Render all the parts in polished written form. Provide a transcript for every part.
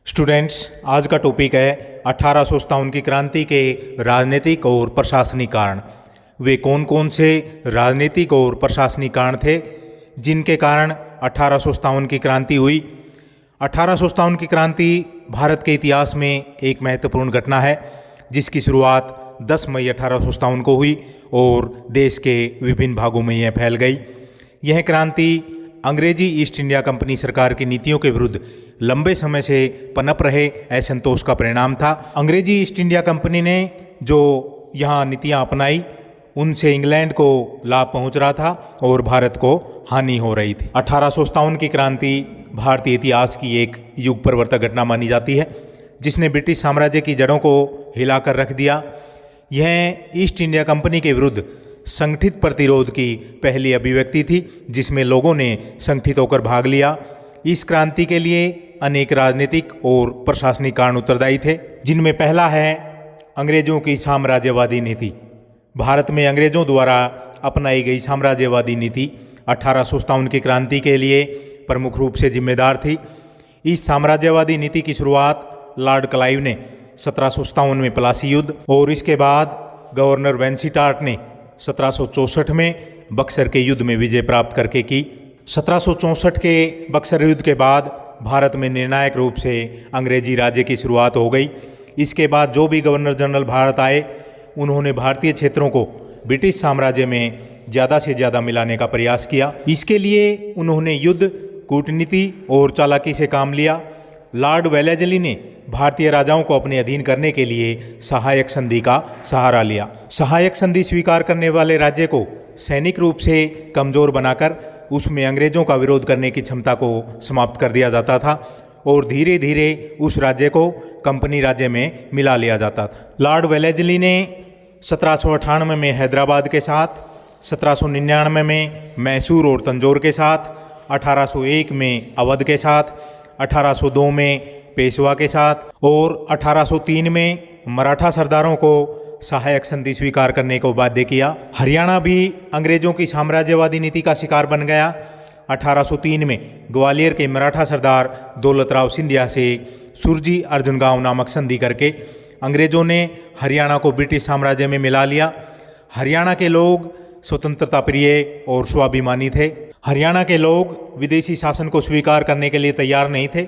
Students, आज का topic है 1857 की क्रांति के राजनीतिक और प्रशासनिक कारण। वे कौन कौन से राजनीतिक और प्रशासनिक कारण थे जिनके कारण 1857 की क्रांति हुई। 1857 की क्रांति भारत के इतिहास में एक महत्वपूर्ण घटना है जिसकी शुरुआत 10 मई 1857 को हुई और देश के विभिन्न भागों में यह फैल गई। यह क्रांति अंग्रेजी ईस्ट इंडिया कंपनी सरकार की नीतियों के विरुद्ध लंबे समय से पनप रहे असंतोष का परिणाम था। अंग्रेजी ईस्ट इंडिया कंपनी ने जो यहाँ नीतियाँ अपनाई उनसे इंग्लैंड को लाभ पहुँच रहा था और भारत को हानि हो रही थी। 1857 की क्रांति भारतीय इतिहास की एक युग परिवर्तक घटना मानी जाती है जिसने ब्रिटिश साम्राज्य की जड़ों को हिलाकर रख दिया। यह ईस्ट इंडिया कंपनी के विरुद्ध संगठित प्रतिरोध की पहली अभिव्यक्ति थी जिसमें लोगों ने संगठित होकर भाग लिया। इस क्रांति के लिए अनेक राजनीतिक और प्रशासनिक कारण उत्तरदायी थे, जिनमें पहला है अंग्रेजों की साम्राज्यवादी नीति। भारत में अंग्रेजों द्वारा अपनाई गई साम्राज्यवादी नीति 1857 की क्रांति के लिए प्रमुख रूप से जिम्मेदार थी। इस साम्राज्यवादी नीति की शुरुआत लॉर्ड क्लाइव ने 1757 में प्लासी युद्ध और इसके बाद गवर्नर वेंसीटार्ट ने 1764 में बक्सर के युद्ध में विजय प्राप्त करके की। 1764 के बक्सर युद्ध के बाद भारत में निर्णायक रूप से अंग्रेजी राज्य की शुरुआत हो गई। इसके बाद जो भी गवर्नर जनरल भारत आए उन्होंने भारतीय क्षेत्रों को ब्रिटिश साम्राज्य में ज़्यादा से ज़्यादा मिलाने का प्रयास किया। इसके लिए उन्होंने युद्ध, कूटनीति और चालाकी से काम लिया। लॉर्ड वेलेस्ली ने भारतीय राजाओं को अपने अधीन करने के लिए सहायक संधि का सहारा लिया। सहायक संधि स्वीकार करने वाले राज्य को सैनिक रूप से कमज़ोर बनाकर उसमें अंग्रेजों का विरोध करने की क्षमता को समाप्त कर दिया जाता था और धीरे धीरे उस राज्य को कंपनी राज्य में मिला लिया जाता था। लॉर्ड वेलेस्ली ने 1798 में हैदराबाद के साथ, 1799 में मैसूर और तंजौर के साथ, 1801 में अवध के साथ, 1802 में पेशवा के साथ और 1803 में मराठा सरदारों को सहायक संधि स्वीकार करने को बाध्य किया। हरियाणा भी अंग्रेजों की साम्राज्यवादी नीति का शिकार बन गया। 1803 में ग्वालियर के मराठा सरदार दौलत राव सिंधिया से सुरजी अर्जुन गांव नामक संधि करके अंग्रेजों ने हरियाणा को ब्रिटिश साम्राज्य में मिला लिया। हरियाणा के लोग स्वतंत्रता प्रिय और स्वाभिमानी थे। हरियाणा के लोग विदेशी शासन को स्वीकार करने के लिए तैयार नहीं थे।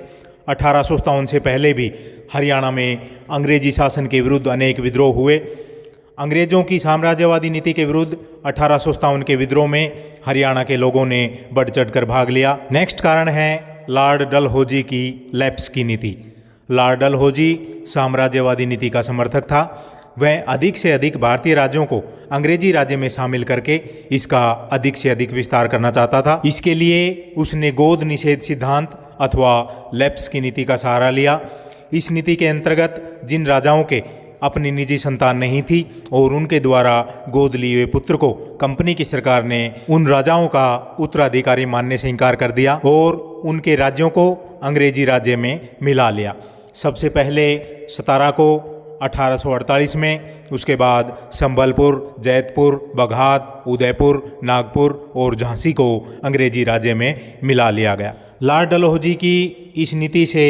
1857 से पहले भी हरियाणा में अंग्रेजी शासन के विरुद्ध अनेक विद्रोह हुए। अंग्रेजों की साम्राज्यवादी नीति के विरुद्ध 1857 के विद्रोह में हरियाणा के लोगों ने बढ़ चढ़कर भाग लिया। नेक्स्ट कारण है लॉर्ड डलहौजी की लैप्स की नीति। लॉर्ड डलहौजी साम्राज्यवादी नीति का समर्थक था। वह अधिक से अधिक भारतीय राज्यों को अंग्रेजी राज्य में शामिल करके इसका अधिक से अधिक विस्तार करना चाहता था। इसके लिए उसने गोद निषेध सिद्धांत अथवा लैप्स की नीति का सहारा लिया। इस नीति के अंतर्गत जिन राजाओं के अपनी निजी संतान नहीं थी और उनके द्वारा गोद लिए हुए पुत्र को कंपनी की सरकार ने उन राजाओं का उत्तराधिकारी मानने से इनकार कर दिया और उनके राज्यों को अंग्रेजी राज्य में मिला लिया। सबसे पहले सतारा को 1848 में, उसके बाद संबलपुर, जैतपुर, बघात, उदयपुर, नागपुर और झांसी को अंग्रेजी राज्य में मिला लिया गया। लॉर्ड डलहौजी की इस नीति से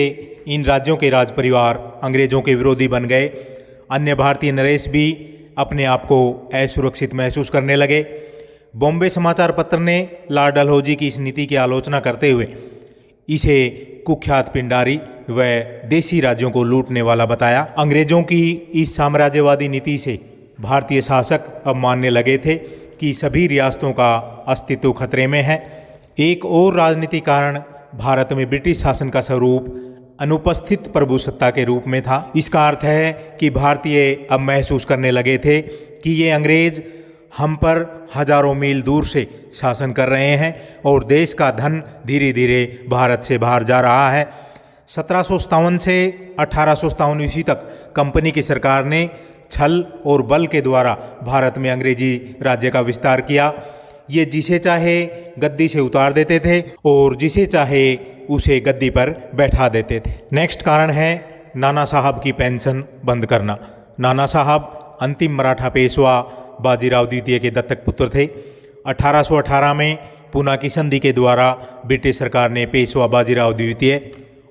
इन राज्यों के राज परिवार अंग्रेजों के विरोधी बन गए। अन्य भारतीय नरेश भी अपने आप को असुरक्षित महसूस करने लगे। बॉम्बे समाचार पत्र ने लॉर्ड डलहौजी की इस नीति की आलोचना करते हुए इसे कुख्यात पिंडारी व देशी राज्यों को लूटने वाला बताया। अंग्रेजों की इस साम्राज्यवादी नीति से भारतीय शासक अब मानने लगे थे कि सभी रियासतों का अस्तित्व खतरे में है। एक और राजनीतिक कारण भारत में ब्रिटिश शासन का स्वरूप अनुपस्थित प्रभुसत्ता के रूप में था। इसका अर्थ है कि भारतीय अब महसूस करने लगे थे कि ये अंग्रेज हम पर हजारों मील दूर से शासन कर रहे हैं और देश का धन धीरे धीरे भारत से बाहर जा रहा है। 1757 से 1857 ईस्वी तक कंपनी की सरकार ने छल और बल के द्वारा भारत में अंग्रेजी राज्य का विस्तार किया। ये जिसे चाहे गद्दी से उतार देते थे और जिसे चाहे उसे गद्दी पर बैठा देते थे। नेक्स्ट कारण है नाना साहब की पेंशन बंद करना। नाना साहब अंतिम मराठा पेशवा बाजीराव द्वितीय के दत्तक पुत्र थे। 1818 में पूना की संधि के द्वारा ब्रिटिश सरकार ने पेशवा बाजीराव द्वितीय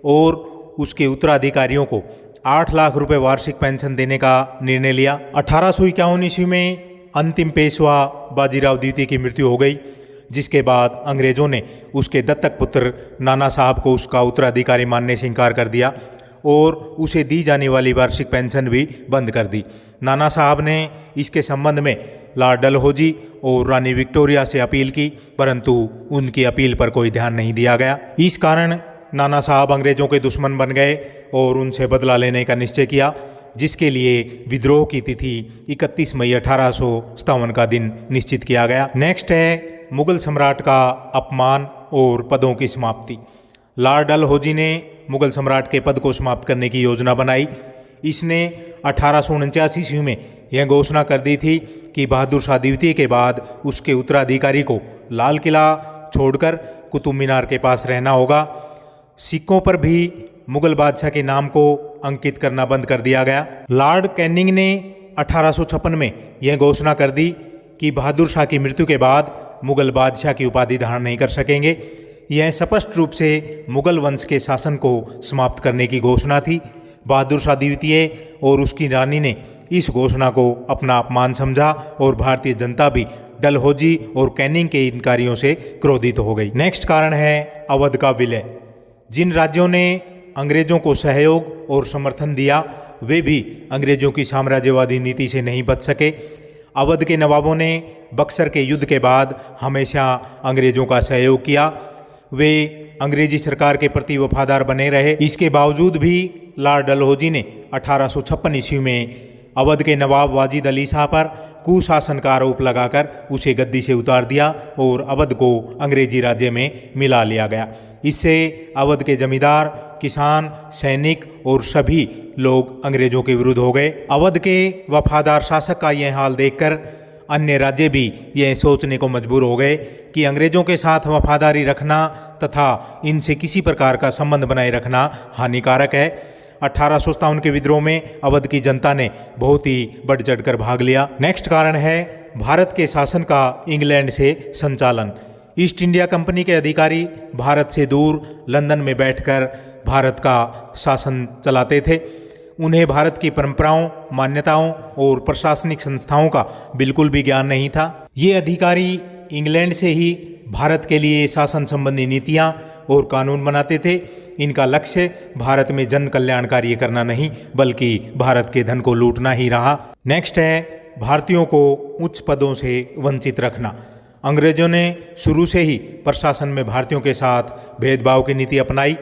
और उसके उत्तराधिकारियों को 8 लाख रुपए वार्षिक पेंशन देने का निर्णय लिया। 1851 ईस्वी में अंतिम पेशवा बाजीराव द्वितीय की मृत्यु हो गई, जिसके बाद अंग्रेजों ने उसके दत्तक पुत्र नाना साहब को उसका उत्तराधिकारी मानने से इनकार कर दिया और उसे दी जाने वाली वार्षिक पेंशन भी बंद कर दी। नाना साहब ने इसके संबंध में लॉर्ड डलहौजी और रानी विक्टोरिया से अपील की, परंतु उनकी अपील पर कोई ध्यान नहीं दिया गया। इस कारण नाना साहब अंग्रेजों के दुश्मन बन गए और उनसे बदला लेने का निश्चय किया, जिसके लिए विद्रोह की तिथि 31 मई 1857 का दिन निश्चित किया गया। नेक्स्ट है मुगल सम्राट का अपमान और पदों की समाप्ति। लॉर्ड डलहौजी ने मुगल सम्राट के पद को समाप्त करने की योजना बनाई। इसने 1849 ईस्वी में यह घोषणा कर दी थी कि बहादुर शाह द्वितीय के बाद उसके उत्तराधिकारी को लाल किला छोड़कर कुतुब मीनार के पास रहना होगा। सिक्कों पर भी मुगल बादशाह के नाम को अंकित करना बंद कर दिया गया। लॉर्ड कैनिंग ने 1856 में यह घोषणा कर दी कि बहादुर शाह की मृत्यु के बाद मुगल बादशाह की उपाधि धारण नहीं कर सकेंगे। यह स्पष्ट रूप से मुगल वंश के शासन को समाप्त करने की घोषणा थी। बहादुर शाह द्वितीय और उसकी रानी ने इस घोषणा को अपना अपमान समझा और भारतीय जनता भी डलहौजी और कैनिंग के इन कार्यों से क्रोधित हो गई। नेक्स्ट कारण है अवध का विलय। जिन राज्यों ने अंग्रेजों को सहयोग और समर्थन दिया, वे भी अंग्रेजों की साम्राज्यवादी नीति से नहीं बच सके। अवध के नवाबों ने बक्सर के युद्ध के बाद हमेशा अंग्रेजों का सहयोग किया। वे अंग्रेजी सरकार के प्रति वफादार बने रहे। इसके बावजूद भी लॉर्ड डलहौजी ने 1856 ईस्वी में अवध के नवाब वाजिद अली शाह पर कुशासन का आरोप लगाकर उसे गद्दी से उतार दिया और अवध को अंग्रेजी राज्य में मिला लिया गया। इससे अवध के जमींदार, किसान, सैनिक और सभी लोग अंग्रेजों के विरुद्ध हो गए। अवध के वफादार शासक का यह हाल देखकर अन्य राज्य भी यह सोचने को मजबूर हो गए कि अंग्रेजों के साथ वफादारी रखना तथा इनसे किसी प्रकार का संबंध बनाए रखना हानिकारक है। 1857 के विद्रोह में अवध की जनता ने बहुत ही बढ़ चढ़कर भाग लिया। नेक्स्ट कारण है भारत के शासन का इंग्लैंड से संचालन। ईस्ट इंडिया कंपनी के अधिकारी भारत से दूर लंदन में बैठकर भारत का शासन चलाते थे। उन्हें भारत की परंपराओं, मान्यताओं और प्रशासनिक संस्थाओं का बिल्कुल भी ज्ञान नहीं था। ये अधिकारी इंग्लैंड से ही भारत के लिए शासन संबंधी नीतियाँ और कानून बनाते थे। इनका लक्ष्य भारत में जन कल्याण कार्य करना नहीं, बल्कि भारत के धन को लूटना ही रहा। नेक्स्ट है भारतीयों को उच्च पदों से वंचित रखना। अंग्रेजों ने शुरू से ही प्रशासन में भारतीयों के साथ भेदभाव की नीति अपनाई।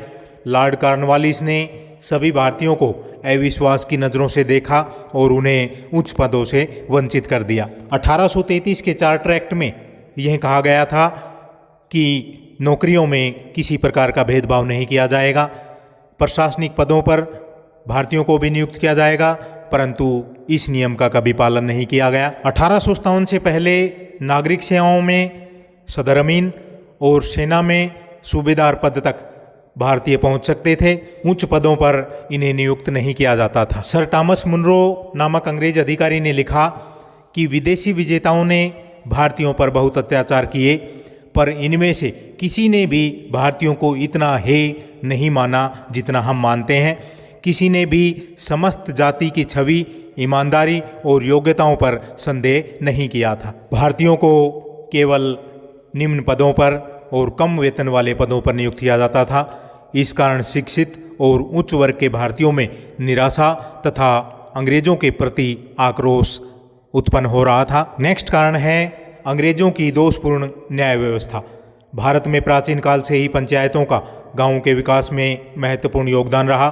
लॉर्ड कॉर्नवालिस ने सभी भारतीयों को अविश्वास की नज़रों से देखा और उन्हें उच्च पदों से वंचित कर दिया। 1833 के चार्टर एक्ट में यह कहा गया था कि नौकरियों में किसी प्रकार का भेदभाव नहीं किया जाएगा। प्रशासनिक पदों पर भारतीयों को भी नियुक्त किया जाएगा, परंतु इस नियम का कभी पालन नहीं किया गया। 1857 से पहले नागरिक सेवाओं में सदर अमीन और सेना में सूबेदार पद तक भारतीय पहुंच सकते थे। उच्च पदों पर इन्हें नियुक्त नहीं किया जाता था। सर थॉमस मुनरो नामक अंग्रेज अधिकारी ने लिखा कि विदेशी विजेताओं ने भारतीयों पर बहुत अत्याचार किए, पर इनमें से किसी ने भी भारतीयों को इतना हेय नहीं माना जितना हम मानते हैं। किसी ने भी समस्त जाति की छवि, ईमानदारी और योग्यताओं पर संदेह नहीं किया था। भारतीयों को केवल निम्न पदों पर और कम वेतन वाले पदों पर नियुक्त किया जाता था। इस कारण शिक्षित और उच्च वर्ग के भारतीयों में निराशा तथा अंग्रेजों के प्रति आक्रोश उत्पन्न हो रहा था। नेक्स्ट कारण है अंग्रेजों की दोषपूर्ण न्याय व्यवस्था। भारत में प्राचीन काल से ही पंचायतों का गांवों के विकास में महत्वपूर्ण योगदान रहा।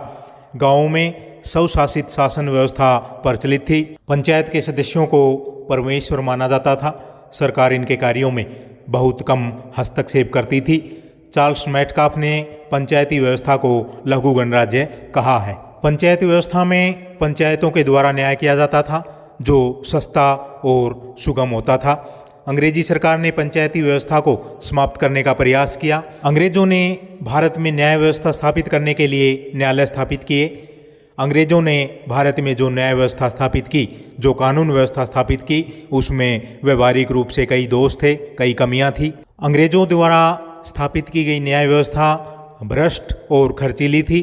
गांवों में स्वशासित शासन व्यवस्था प्रचलित थी। पंचायत के सदस्यों को परमेश्वर माना जाता था। सरकार इनके कार्यों में बहुत कम हस्तक्षेप करती थी। चार्ल्स मेटकाफ ने पंचायती व्यवस्था को लघु गणराज्य कहा है। पंचायती व्यवस्था में पंचायतों के द्वारा न्याय किया जाता था, जो सस्ता और सुगम होता था। अंग्रेजी सरकार ने पंचायती व्यवस्था को समाप्त करने का प्रयास किया। अंग्रेजों ने भारत में न्याय व्यवस्था स्थापित करने के लिए न्यायालय स्थापित किए। अंग्रेजों ने भारत में जो न्याय व्यवस्था स्थापित की, जो कानून व्यवस्था स्थापित की, उसमें व्यवहारिक रूप से कई दोष थे, कई कमियां थी। अंग्रेजों द्वारा स्थापित की गई न्याय व्यवस्था भ्रष्ट और खर्चीली थी।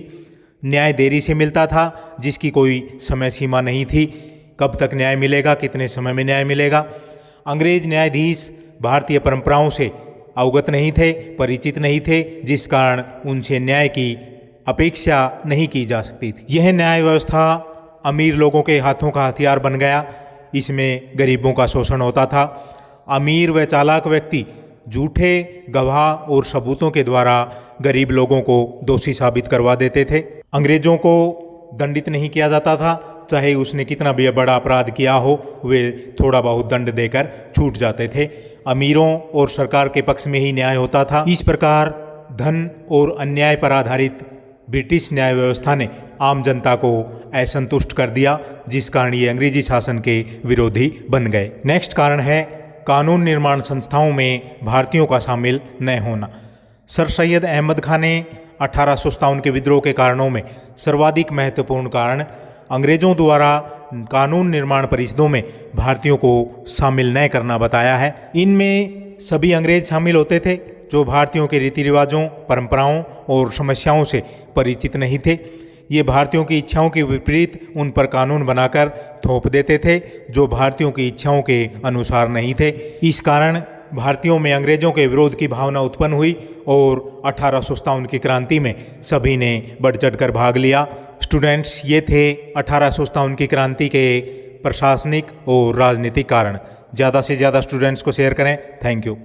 न्याय देरी से मिलता था, जिसकी कोई समय सीमा नहीं थी। कब तक न्याय मिलेगा, कितने समय में न्याय मिलेगा। अंग्रेज न्यायाधीश भारतीय परंपराओं से अवगत नहीं थे, परिचित नहीं थे, जिस कारण उनसे न्याय की अपेक्षा नहीं की जा सकती थी। यह न्याय व्यवस्था अमीर लोगों के हाथों का हथियार बन गया। इसमें गरीबों का शोषण होता था। अमीर व चालाक व्यक्ति झूठे गवाह और सबूतों के द्वारा गरीब लोगों को दोषी साबित करवा देते थे। अंग्रेजों को दंडित नहीं किया जाता था, चाहे उसने कितना भी बड़ा अपराध किया हो, वे थोड़ा बहुत दंड देकर छूट जाते थे। अमीरों और सरकार के पक्ष में ही न्याय होता था। इस प्रकार धन और अन्याय पर आधारित ब्रिटिश न्याय व्यवस्था ने आम जनता को असंतुष्ट कर दिया, जिस कारण ये अंग्रेजी शासन के विरोधी बन गए। नेक्स्ट कारण है कानून निर्माण संस्थाओं में भारतीयों का शामिल न होना। सर सैयद अहमद खान ने 1857 के विद्रोह के कारणों में सर्वाधिक महत्वपूर्ण कारण अंग्रेजों द्वारा कानून निर्माण परिषदों में भारतीयों को शामिल न करना बताया है। इनमें सभी अंग्रेज शामिल होते थे जो भारतीयों के रीति रिवाजों, परंपराओं और समस्याओं से परिचित नहीं थे। ये भारतीयों की इच्छाओं के विपरीत उन पर कानून बनाकर थोप देते थे जो भारतीयों की इच्छाओं के अनुसार नहीं थे। इस कारण भारतीयों में अंग्रेजों के विरोध की भावना उत्पन्न हुई और 1857 की क्रांति में सभी ने बढ़ चढ़कर भाग लिया। स्टूडेंट्स, ये थे 1857 की क्रांति के प्रशासनिक और राजनीतिक कारण। ज़्यादा से ज़्यादा स्टूडेंट्स को शेयर करें। Thank you.